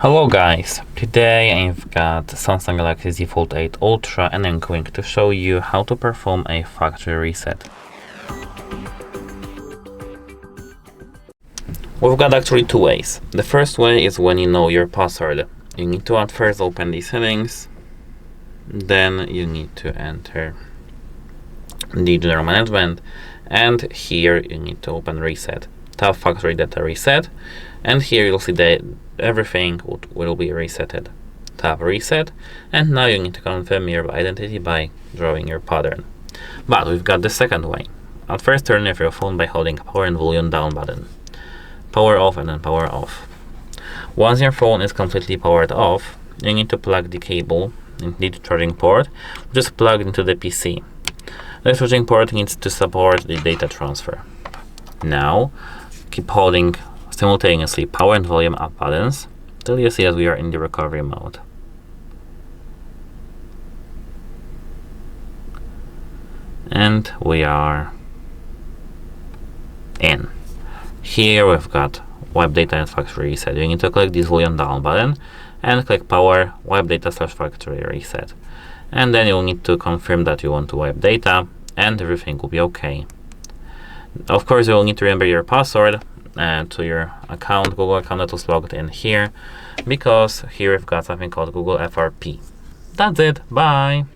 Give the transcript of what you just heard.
Hello guys, today I've got Samsung Galaxy Z Fold 8 Ultra and I'm going to show you how to perform a factory reset. We've got actually two ways. The first way is when you know your password. You need to at first open the settings, then you need to enter the general management, and here you need to open reset. Tap factory data reset, and here you'll see that everything will be resetted. Tap reset, and now you need to confirm your identity by drawing your pattern. But we've got the second way. At first, turn off your phone by holding power and volume down button. Power off and then power off. Once your phone is completely powered off, you need to plug the cable into the charging port, which is plugged into the PC. The charging port needs to support the data transfer. Now, keep holding simultaneously power and volume up buttons till you see that we are in the recovery mode. And we are in. Here we've got wipe data and factory reset. You need to click this volume down button and click power, wipe data / factory reset. And then you'll need to confirm that you want to wipe data and everything will be okay. Of course, you'll need to remember your password to your account, Google account that was logged in here, because here we've got something called Google FRP. That's it. Bye.